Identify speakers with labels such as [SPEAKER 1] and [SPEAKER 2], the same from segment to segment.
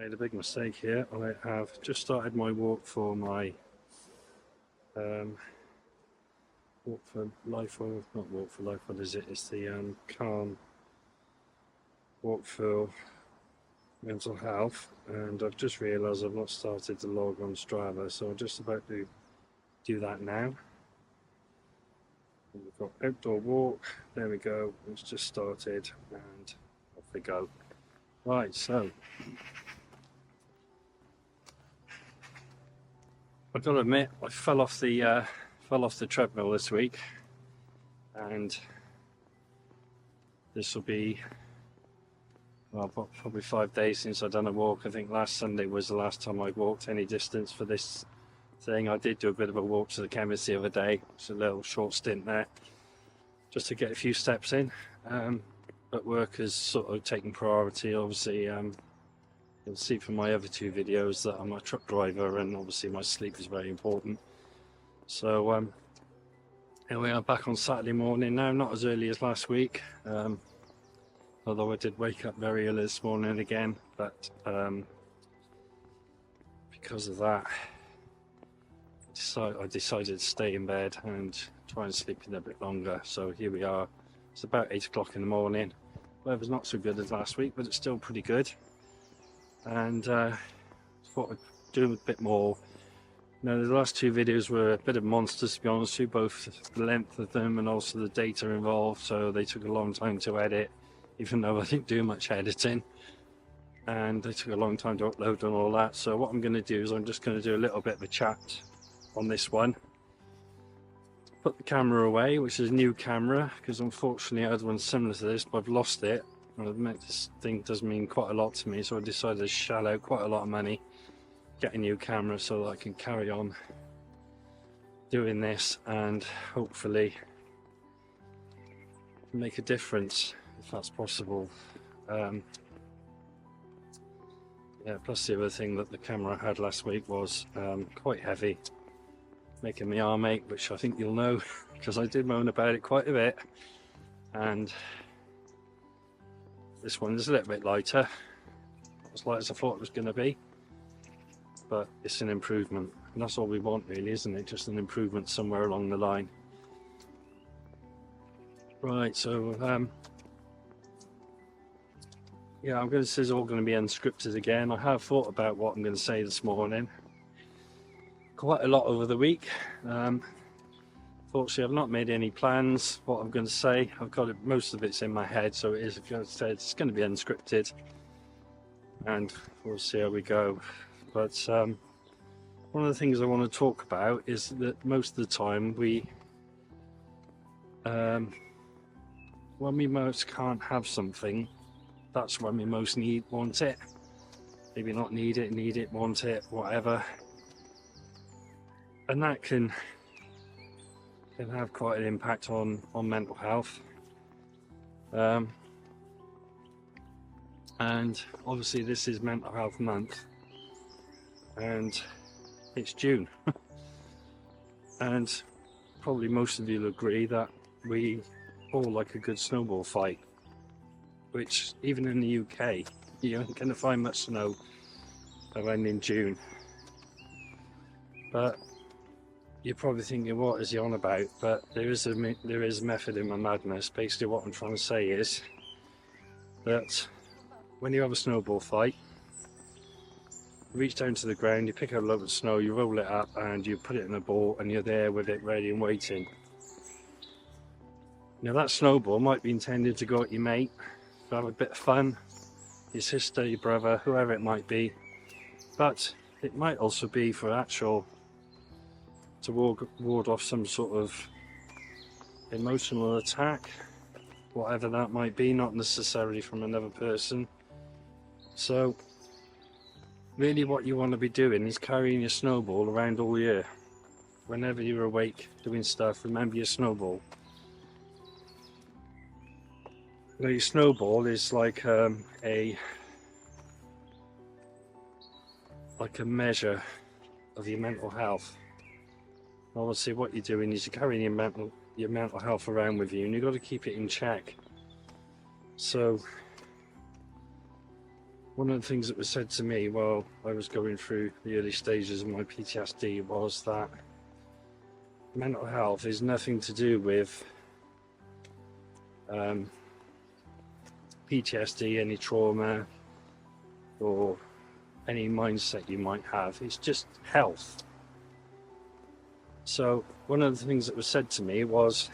[SPEAKER 1] Made a big mistake here. I have just started my walk for my walk for life, or not walk for life, what is it? It's the calm walk for mental health, and I've just realised I've not started to log on Strava, so I'm just about to do that now. And we've got outdoor walk, there we go, it's just started and off we go. Right, so I've got to admit I fell off the treadmill this week, and this will be, well, probably 5 days since I've done a walk. I think last Sunday was the last time I walked any distance for this thing. I did do a bit of a walk to the chemist the other day. It's a little short stint there, just to get a few steps in. But work has sort of taken priority. Obviously, you'll see from my other two videos that I'm a truck driver, and obviously my sleep is very important. So here we are back on Saturday morning now, not as early as last week. Although I did wake up very early this morning again, but because of that, I decided to stay in bed and try and sleep in a bit longer. So here we are. It's about 8 o'clock in the morning. Weather's not so good as last week, but it's still pretty good. And thought I'd do a bit more. Now, the last two videos were a bit of monsters, to be honest with you, both the length of them and also the data involved. So they took a long time to edit, even though I didn't do much editing, and they took a long time to upload and all that. So what I'm going to do is I'm just going to do a little bit of a chat on this one. Put the camera away, which is a new camera, because unfortunately I had one similar to this, but I've lost it. I admit this thing does mean quite a lot to me, so I decided to shell out quite a lot of money, get a new camera so that I can carry on doing this and hopefully make a difference, if that's possible. Yeah, plus the other thing that the camera I had last week was quite heavy, making my arm ache, which I think you'll know because I did moan about it quite a bit. And this one is a little bit lighter, not as light as I thought it was going to be, but it's an improvement, and that's all we want really, isn't it? Just an improvement somewhere along the line. Right, so yeah, this is all going to be unscripted again. I have thought about what I'm going to say this morning quite a lot over the week. Fortunately, I've not made any plans what I'm going to say. I've got it, most of it's in my head, so it is, it's going to be unscripted, and we'll see how we go. But one of the things I want to talk about is that most of the time when we most can't have something, that's when we most want it. Maybe not need it, want it, whatever. And that can have quite an impact on mental health. And obviously this is Mental Health Month, and it's June. And probably most of you will agree that we all like a good snowball fight, which even in the UK, you ain't going to find much snow around in June. But you're probably thinking, what is he on about? But there is method in my madness. Basically what I'm trying to say is that when you have a snowball fight, you reach down to the ground, you pick up a load of snow, you roll it up and you put it in a ball, and you're there with it ready and waiting. Now that snowball might be intended to go at your mate, to have a bit of fun, your sister, your brother, whoever it might be, but it might also be for to ward off some sort of emotional attack, whatever that might be, not necessarily from another person. So really what you want to be doing is carrying your snowball around all year. Whenever you're awake doing stuff, remember your snowball. Now your snowball is like a measure of your mental health. Obviously what you're doing is you're carrying your mental health around with you, and you've got to keep it in check. So One of the things that was said to me while I was going through the early stages of my PTSD was that mental health is nothing to do with PTSD, any trauma, or any mindset you might have. It's just health. So one of the things that was said to me was,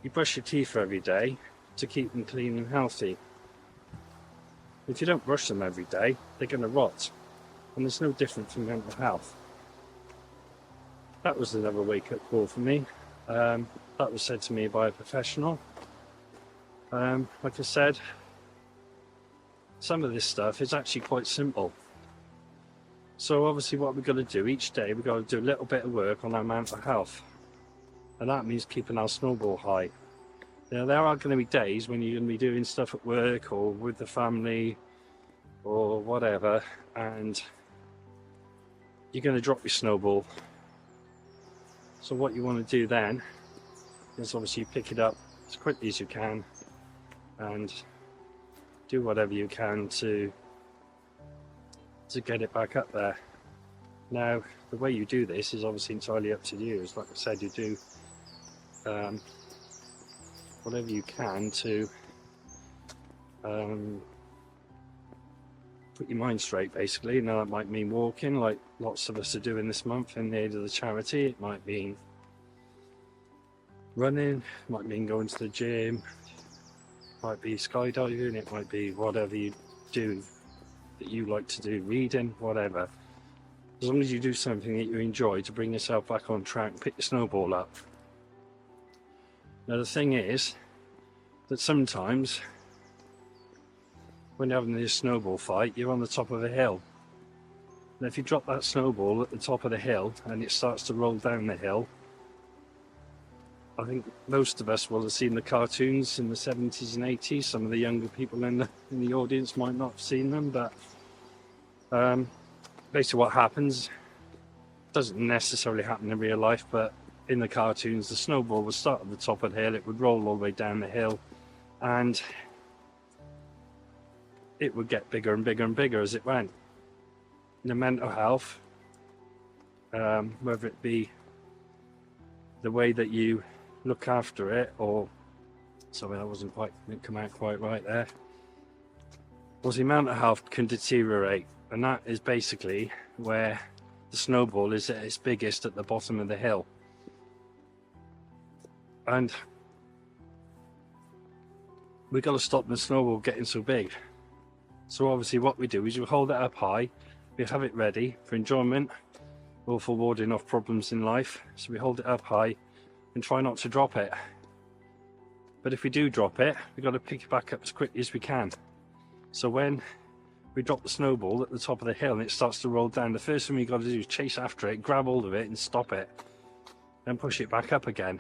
[SPEAKER 1] you brush your teeth every day to keep them clean and healthy. If you don't brush them every day, they're going to rot, and it's no different from mental health. That was another wake-up call for me. That was said to me by a professional. Like I said, some of this stuff is actually quite simple. So obviously what we've got to do each day, we've got to do a little bit of work on our mental health. And that means keeping our snowball high. Now, there are going to be days when you're going to be doing stuff at work or with the family or whatever, and you're going to drop your snowball. So what you want to do then is obviously pick it up as quickly as you can and do whatever you can to get it back up there. Now, the way you do this is obviously entirely up to you. As like I said, you do whatever you can to put your mind straight, basically. Now, that might mean walking, like lots of us are doing this month in the aid of the charity. It might mean running, it might mean going to the gym, it might be skydiving, it might be whatever you do that you like to do, reading, whatever. As long as you do something that you enjoy to bring yourself back on track, pick your snowball up. Now, the thing is that sometimes when you're having this snowball fight, you're on the top of a hill. Now, if you drop that snowball at the top of the hill and it starts to roll down the hill, I think most of us will have seen the cartoons in the 70s and 80s. Some of the younger people in the audience might not have seen them, but basically what happens doesn't necessarily happen in real life, but in the cartoons, the snowball would start at the top of the hill, it would roll all the way down the hill, and it would get bigger and bigger and bigger as it went. The mental health, whether it be the way that you look after it, or sorry, that didn't come out quite right there. Well, the mental health can deteriorate, and that is basically where the snowball is at its biggest, at the bottom of the hill. And we've got to stop the snowball getting so big. So obviously what we do is we hold it up high, we have it ready for enjoyment or for warding off problems in life. So we hold it up high and try not to drop it. But if we do drop it, we've got to pick it back up as quickly as we can. So when we drop the snowball at the top of the hill and it starts to roll down, the first thing we've got to do is chase after it, grab hold of it and stop it, then push it back up again.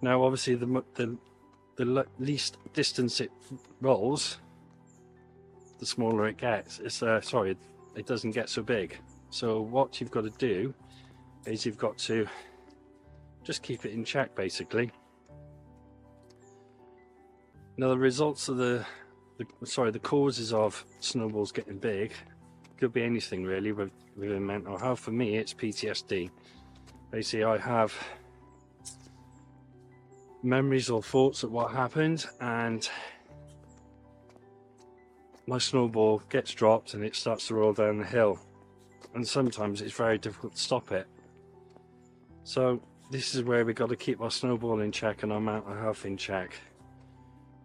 [SPEAKER 1] Now obviously the least distance it rolls, the smaller it gets. It doesn't get so big. So what you've got to do is you've got to just keep it in check, basically. Now, the results of the causes of snowballs getting big could be anything really within mental health. For me, it's PTSD. Basically, I have memories or thoughts of what happened, and my snowball gets dropped and it starts to roll down the hill, and sometimes it's very difficult to stop it. So this is where we've got to keep our snowball in check and our mental health in check.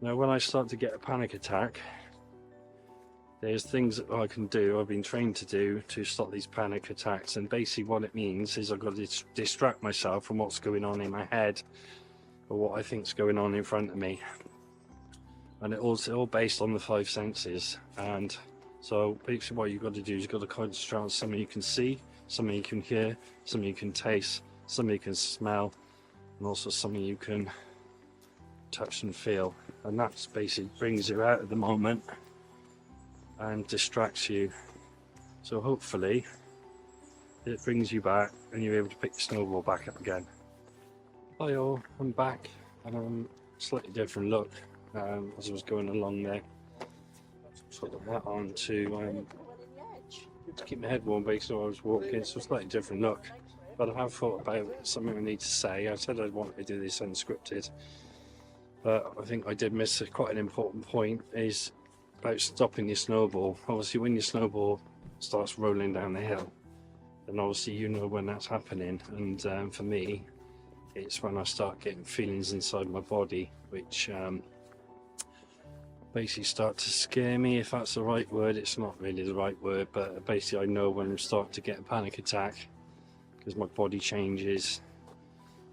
[SPEAKER 1] Now, when I start to get a panic attack, there's things that I can do, I've been trained to do, to stop these panic attacks. And basically what it means is I've got to distract myself from what's going on in my head or what I think's going on in front of me. And it's all based on the 5 senses. And so basically what you've got to do is you've got to concentrate on something you can see, something you can hear, something you can taste, something you can smell, and also something you can touch and feel. And that's basically brings you out of the moment and distracts you. So hopefully it brings you back and you're able to pick the snowball back up again. Hi all, I'm back and I'm a slightly different look. as I was going along there. Put that on to keep my head warm basically while I was walking, so it's a slightly different look. But I have thought about something I need to say. I said I wanted to do this unscripted, but I think I did miss quite an important point, is about stopping your snowball. Obviously when your snowball starts rolling down the hill, then obviously you know when that's happening, and for me it's when I start getting feelings inside my body which basically start to scare me, if that's the right word. It's not really the right word, but basically I know when I'm starting to get a panic attack, because my body changes,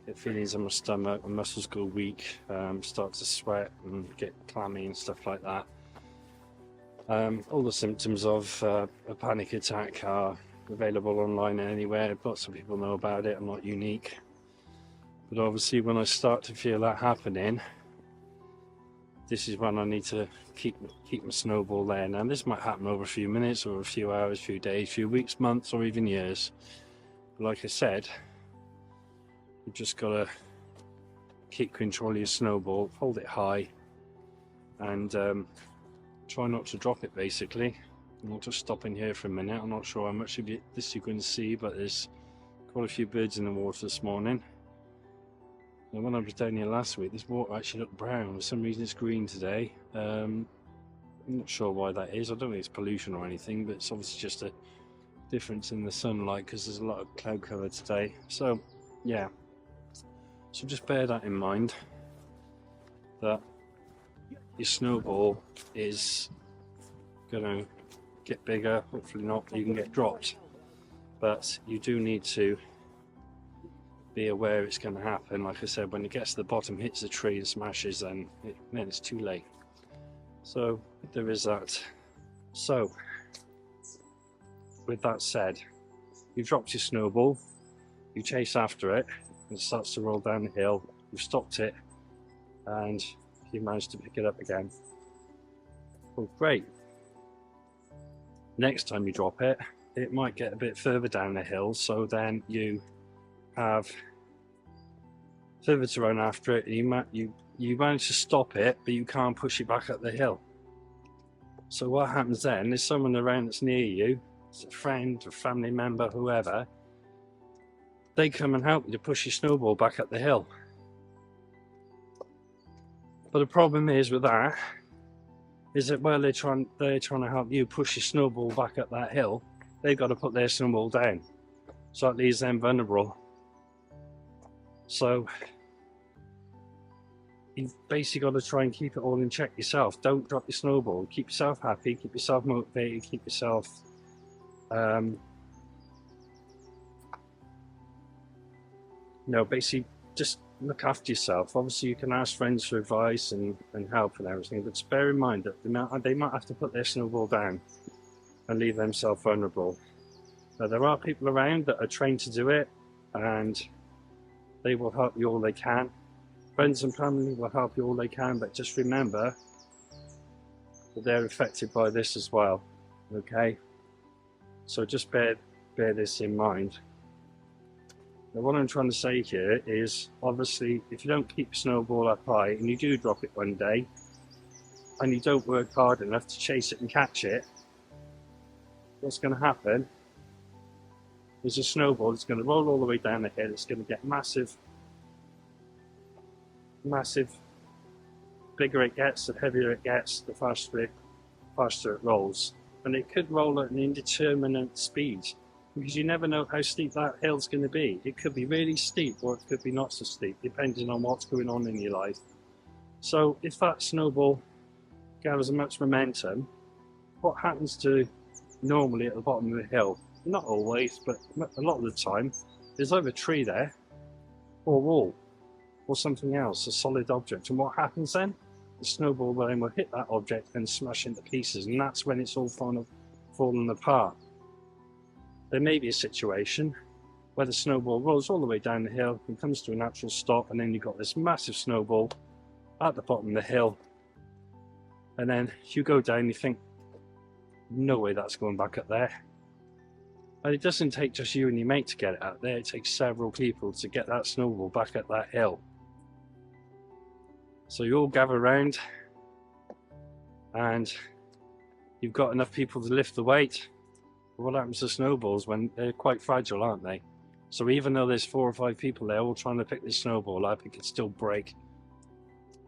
[SPEAKER 1] get feelings in my stomach, my muscles go weak, start to sweat and get clammy and stuff like that. All the symptoms of a panic attack are available online and anywhere. Lots of people know about it. I'm not unique. But obviously when I start to feel that happening, this is when I need to keep my snowball there. Now this might happen over a few minutes or a few hours, few days, few weeks, months, or even years. But like I said, you've just got to keep control of your snowball, hold it high, and try not to drop it basically. I'll just stop in here for a minute. I'm not sure how much of this you're going to see, but there's quite a few birds in the water this morning. And when I was down here last week, this water actually looked brown. For some reason it's green today. I'm not sure why that is. I don't think it's pollution or anything, but it's obviously just a difference in the sunlight because there's a lot of cloud cover today. So yeah, so just bear that in mind, that your snowball is going to get bigger. Hopefully not, you can get dropped, but you do need to be aware it's going to happen. Like I said, when it gets to the bottom, hits the tree and smashes, then it's too late. So there is that. So with that said, you've dropped your snowball, you chase after it, and it starts to roll down the hill, you've stopped it, and you managed to pick it up again. Well, great. Next time you drop it, it might get a bit further down the hill, so then you have further to run after it, and you manage to stop it, but you can't push it back up the hill. So what happens then is someone around that's near you, it's a friend, a family member, whoever, they come and help you to push your snowball back up the hill. But the problem is with that, is that while they're trying to help you push your snowball back up that hill, they've got to put their snowball down. So it leaves them vulnerable. So you've basically got to try and keep it all in check yourself. Don't drop your snowball. Keep yourself happy, keep yourself motivated, keep yourself basically just look after yourself. Obviously you can ask friends for advice and help and everything, but just bear in mind that they might have to put their snowball down and leave themselves vulnerable. Now there are people around that are trained to do it, and they will help you all they can. Friends and family will help you all they can, but just remember that they're affected by this as well, okay? So just bear this in mind. Now what I'm trying to say here is, obviously, if you don't keep your snowball up high and you do drop it one day, and you don't work hard enough to chase it and catch it, what's going to happen is a snowball is going to roll all the way down the hill. It's going to get massive, bigger it gets, the heavier it gets, the faster it rolls. And it could roll at an indeterminate speed, because you never know how steep that hill's going to be. It could be really steep, or it could be not so steep, depending on what's going on in your life. So if that snowball gathers much momentum, what happens to normally at the bottom of the hill? Not always, but a lot of the time, there's either a tree there, or a wall, or something else, a solid object. And what happens then? The snowball then will hit that object and smash into pieces, and that's when it's all fallen apart. There may be a situation where the snowball rolls all the way down the hill and comes to a natural stop, and then you've got this massive snowball at the bottom of the hill, and then you go down and you think, no way that's going back up there. And it doesn't take just you and your mate to get it out there, it takes several people to get that snowball back up that hill. So you all gather around, and you've got enough people to lift the weight. What happens to snowballs when they're quite fragile, aren't they? So even though there's 4 or 5 people there all trying to pick this snowball up, it could still break,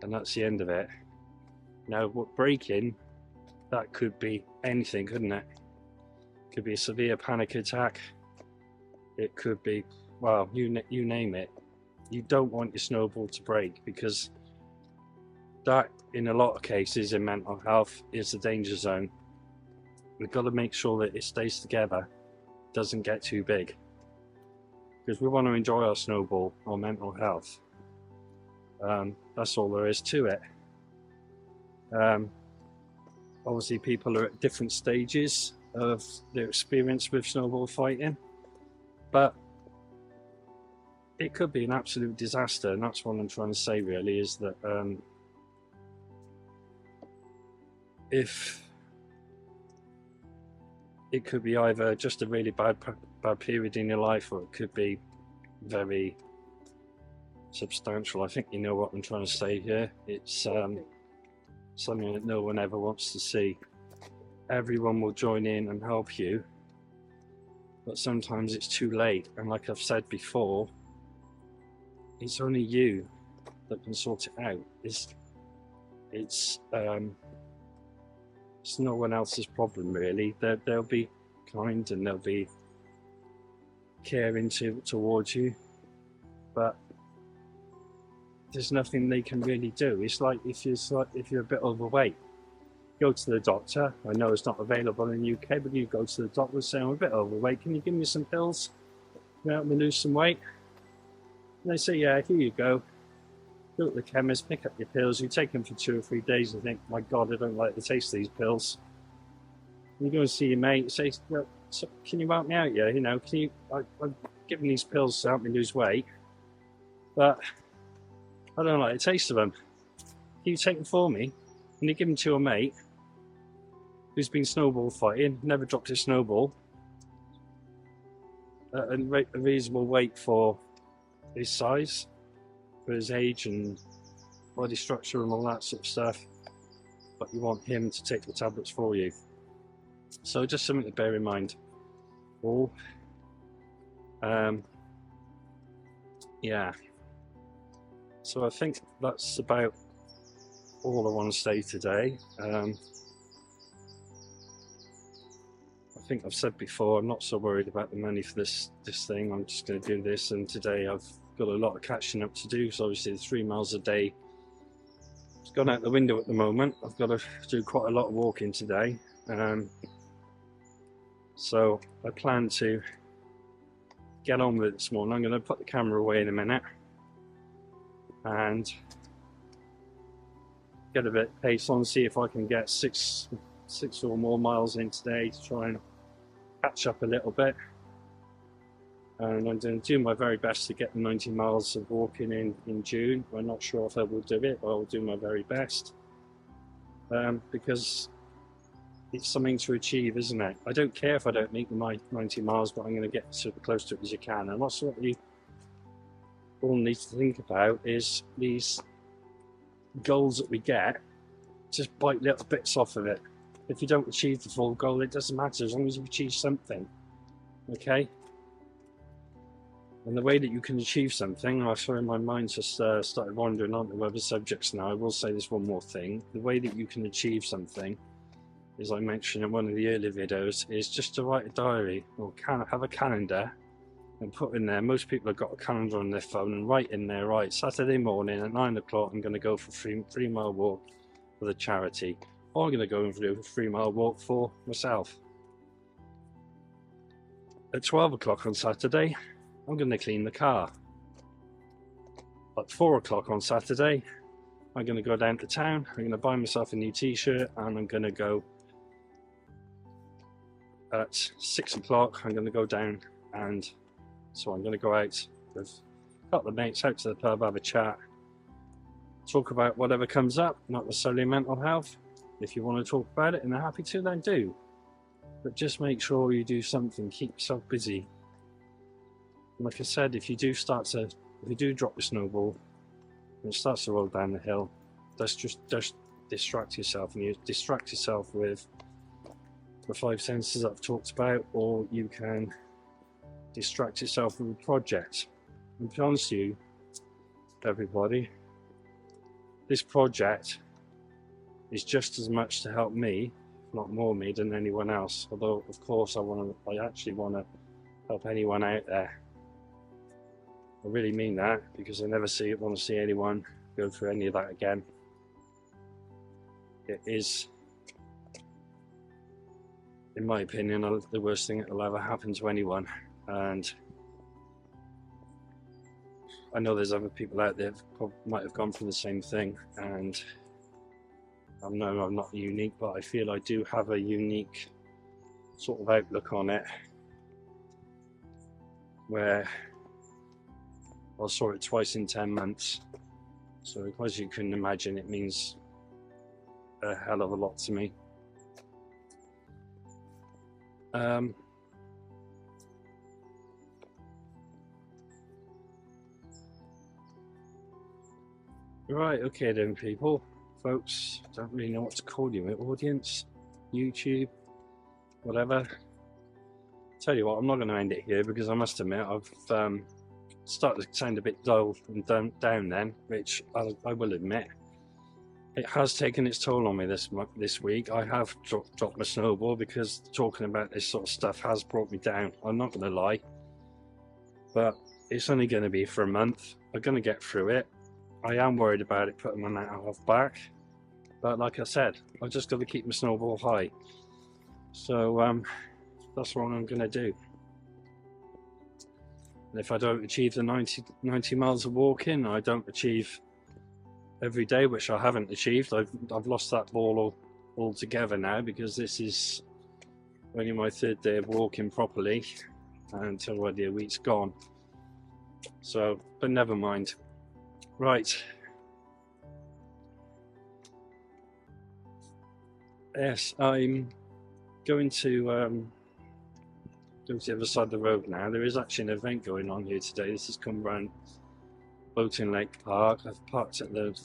[SPEAKER 1] and that's the end of it. Now, what breaking, that could be anything, couldn't it? It could be a severe panic attack. It could be, well, you name it. You don't want your snowball to break, because that, in a lot of cases in mental health, is the danger zone. We've got to make sure that it stays together, doesn't get too big, because we want to enjoy our snowball, our mental health. That's all there is to it. Obviously, people are at different stages of their experience with snowball fighting, but it could be an absolute disaster, and that's what I'm trying to say really, is that if it could be either just a really bad period in your life, or it could be very substantial. I think you know what I'm trying to say here. It's something that no one ever wants to see. Everyone will join in and help you, but sometimes it's too late, and like I've said before, it's only you that can sort it out. It's no one else's problem really. They'll be kind and they'll be caring towards you, but there's nothing they can really do. It's like if you're a bit overweight, go to the doctor. I know it's not available in the UK, but you go to the doctor and say, I'm a bit overweight, can you give me some pills to help me lose some weight? And they say, yeah, here you go. Go to the chemist, pick up your pills, you take them for 2 or 3 days and think, my God, I don't like the taste of these pills. And you go and see your mate, say, well, so can you help me out? Yeah, you know, I'm giving these pills to help me lose weight, but I don't like the taste of them. Can you take them for me? And you give them to a mate who's been snowball fighting, never dropped his snowball, and a reasonable weight for his size, for his age and body structure and all that sort of stuff, but you want him to take the tablets for you. So just something to bear in mind. All yeah, so I think that's about all I want to say today. I think I've said before, I'm not so worried about the money for this thing. I'm just going to do this, and today I've got a lot of catching up to do, so obviously the 3 miles a day it's gone out the window at the moment. I've got to do quite a lot of walking today, so I plan to get on with it this morning. I'm going to put the camera away in a minute and get a bit of pace on, see if I can get six or more miles in today to try and catch up a little bit. And I'm going to do my very best to get the 90 miles of walking in June. I'm not sure if I will do it, but I'll do my very best, because it's something to achieve, isn't it? I don't care if I don't make my 90 miles, but I'm going to get as close to it as you can. And that's what you all need to think about, is these goals that we get, just bite little bits off of it. If you don't achieve the full goal, it doesn't matter, as long as you achieve something. Okay? And the way that you can achieve something, I'm sorry, my mind's just started wandering on to other subjects now. I will say this one more thing. The way that you can achieve something, as I mentioned in one of the earlier videos, is just to write a diary, or have a calendar and put in there. Most people have got a calendar on their phone, and write in there, right, Saturday morning at 9 o'clock I'm going to go for a 3 mile walk for the charity, or I'm going to go and do a 3 mile walk for myself. At 12 o'clock on Saturday I'm going to clean the car. At 4 o'clock on Saturday I'm going to go down to town, I'm going to buy myself a new t-shirt, and I'm going to go at 6 o'clock I'm going to go down, and so I'm going to go out with a couple of mates out to the pub, have a chat, talk about whatever comes up, not necessarily mental health. If you want to talk about it and they're happy to, then do. But just make sure you do something, keep yourself busy. And like I said, if you do drop the snowball and it starts to roll down the hill, just distract yourself, and you distract yourself with the 5 senses I've talked about, or you can distract yourself with a project. And to be honest with you, everybody, this project is just as much to help me, if not more me, than anyone else. Although, of course, I actually want to help anyone out there. I really mean that, because I never want to see anyone go through any of that again. It is, in my opinion, the worst thing that will ever happen to anyone. And I know there's other people out there that might have gone through the same thing, and I know I'm not unique, but I feel I do have a unique sort of outlook on it, where I saw it twice in 10 months. So as you can imagine, it means a hell of a lot to me. Right, okay then, people, folks, don't really know what to call you, audience, YouTube, whatever. Tell you what, I'm not going to end it here, because I must admit I've started to sound a bit dull and down then, which I will admit. It has taken its toll on me this week. I have dropped my snowball, because talking about this sort of stuff has brought me down. I'm not going to lie, but it's only going to be for a month. I'm going to get through it. I am worried about it putting my mental health back, but like I said, I just got to keep my snowball high. So that's what I'm going to do. And if I don't achieve the 90 miles of walking, I don't achieve every day, which I haven't achieved. I've lost that ball altogether now, because this is only my 3rd day of walking properly, until already a week's gone. So, but never mind. Right. Yes, I'm going to go to the other side of the road now. There is actually an event going on here today. This has come around Boating Lake Park. I've parked at the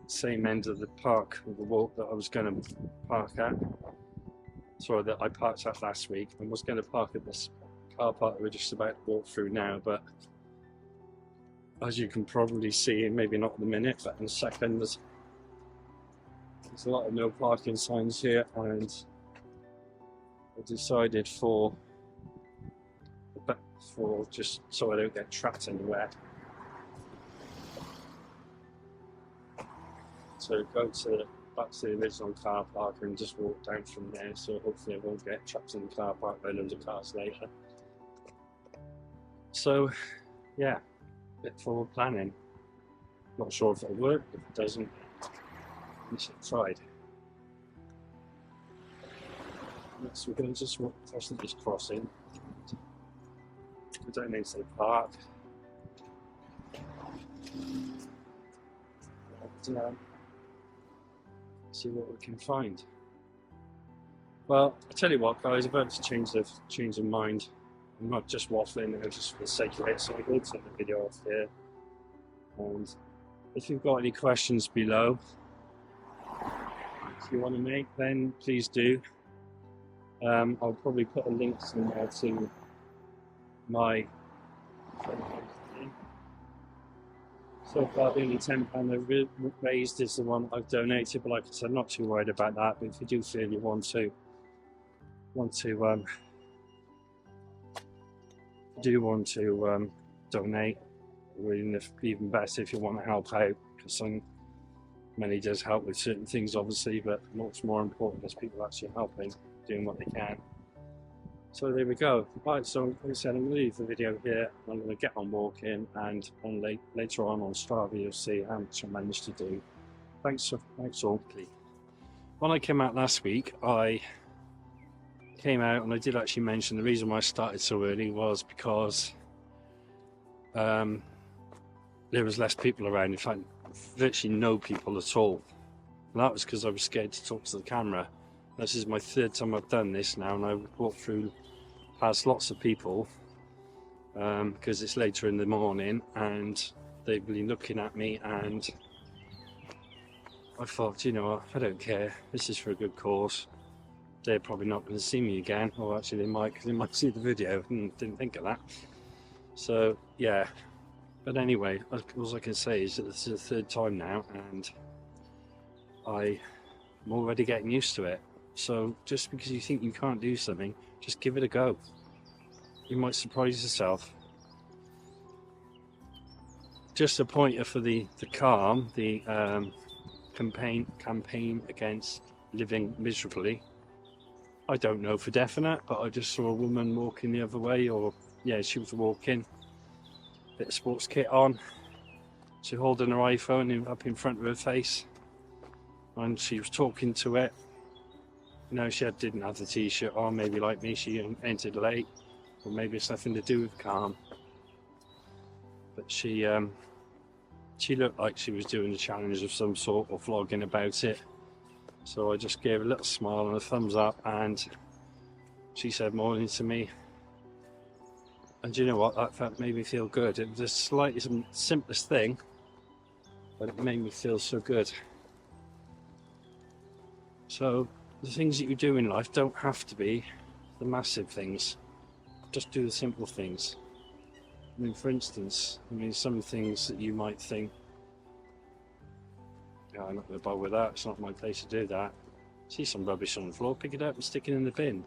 [SPEAKER 1] same end of the park of the walk that I was going to park at. Sorry, that I parked at last week. I was going to park at this car park that we're just about to walk through now, but as you can probably see, maybe not in a minute, but in a second, there's a lot of no parking signs here, and I decided for just so I don't get trapped anywhere, so go back to the original car park and just walk down from there. So hopefully I won't get trapped in the car park by loads of cars later. So yeah, bit forward planning. Not sure if it'll work. If it doesn't, we should have tried. So we're going to just walk across this crossing. We don't need to park. And, see what we can find. Well, I tell you what, guys, I'm about to change of mind. I'm not just waffling, just for the sake of it, so I'm going to take the video off here. And if you've got any questions below, if you want to make, then please do. I'll probably put a link in there to my. So far, the only £10 I've raised is the one I've donated, but like I said, I'm not too worried about that. But if you do feel you want to donate, or even better if you want to help out, because some money does help with certain things, obviously, but what's more important is people actually helping, doing what they can. So there we go. Right, so like I said, I'm going to leave the video here. I'm going to get on walking, and later on Strava you'll see how much I managed to do. Thanks all. When I came out last week, I came out and I did actually mention the reason why I started so early was because there was less people around. In fact, virtually no people at all. And that was because I was scared to talk to the camera. This is my 3rd time I've done this now, and I've walked through past lots of people because it's later in the morning, and they've been looking at me, and I thought, you know what, I don't care, this is for a good cause. They're probably not going to see me again, or actually they might, because they might see the video. Didn't think of that. So yeah, but anyway, all I can say is that this is the 3rd time now, and I'm already getting used to it. So just because you think you can't do something, just give it a go. You might surprise yourself. Just a pointer for the calm, the campaign against living miserably. I don't know for definite, but I just saw a woman walking the other way, or yeah, she was walking, bit of sports kit on, she holding her iPhone up in front of her face, and she was talking to it. You know, she didn't have the t-shirt on, maybe like me, she entered late, or maybe it's nothing to do with calm. But she looked like she was doing a challenge of some sort, or vlogging about it. So I just gave a little smile and a thumbs up, and she said morning to me. And you know what, that made me feel good. It was the slightest, simplest thing, but it made me feel so good. So the things that you do in life don't have to be the massive things. Just do the simple things. I mean, for instance, some things that you might think, yeah, I'm not going to bother with that, it's not my place to do that. See some rubbish on the floor, pick it up and stick it in the bin.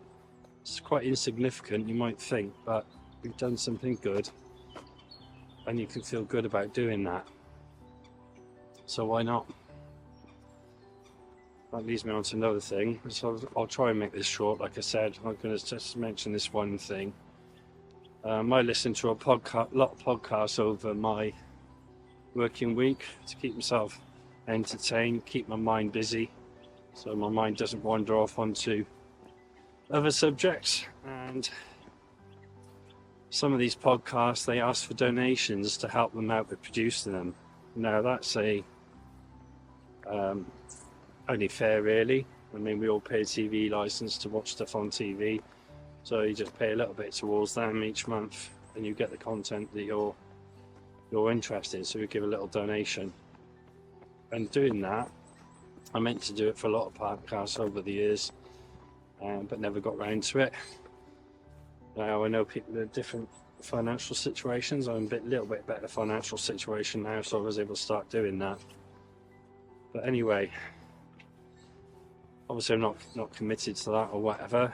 [SPEAKER 1] It's quite insignificant, you might think, but you've done something good and you can feel good about doing that. So why not? That leads me on to another thing. So I'll try and make this short. Like I said, I'm going to just mention this one thing. I listen to a lot of podcasts over my working week to keep myself entertained, keep my mind busy, so my mind doesn't wander off onto other subjects. And some of these podcasts, they ask for donations to help them out with producing them. Now that's only fair, really. I mean, we all pay a TV license to watch stuff on TV, so you just pay a little bit towards them each month, and you get the content that you're interested in. So you give a little donation. And doing that, I meant to do it for a lot of podcasts over the years, but never got round to it. Now I know people in different financial situations. I'm a little bit better financial situation now, so I was able to start doing that. But anyway, obviously I'm not committed to that or whatever.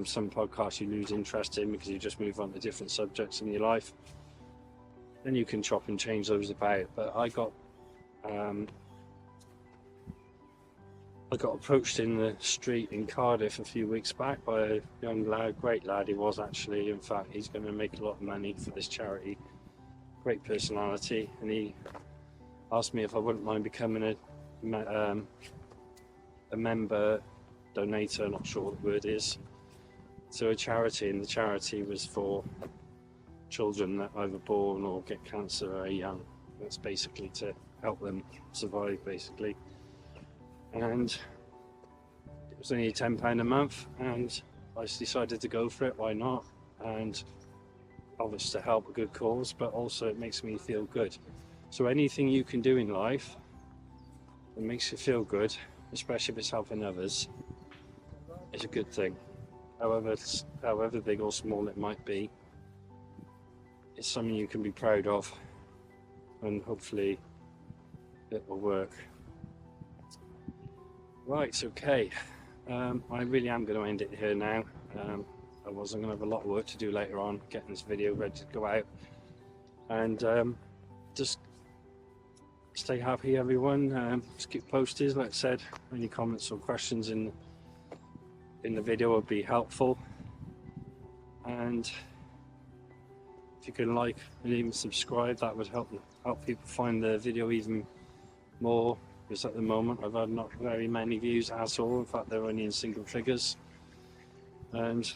[SPEAKER 1] Some podcasts you lose interest in because you just move on to different subjects in your life. Then you can chop and change those about. But I got approached in the street in Cardiff a few weeks back by a young lad, great lad he was actually. In fact, he's going to make a lot of money for this charity. Great personality, and he asked me if I wouldn't mind becoming a member, donator, not sure what the word is, to a charity, and the charity was for children that are either born or get cancer very young. That's basically to help them survive, basically. And it was only £10 a month, and I decided to go for it. Why not? And obviously to help a good cause, but also it makes me feel good. So anything you can do in life that makes you feel good, especially if it's helping others, is a good thing. However big or small it might be, it's something you can be proud of, and hopefully it will work. Right, okay. I really am going to end it here now. I wasn't going to have a lot of work to do later on, getting this video ready to go out. And just stay happy, everyone. Just keep posted. Like I said, any comments or questions in the video would be helpful. And if you can like and even subscribe, that would help people find the video even more. Because at the moment I've had not very many views at all. In fact, they're only in single figures, and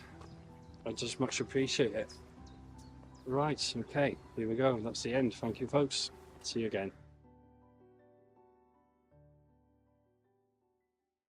[SPEAKER 1] I just much appreciate it. Right, okay, here we go. That's the end. Thank you, folks. See you again.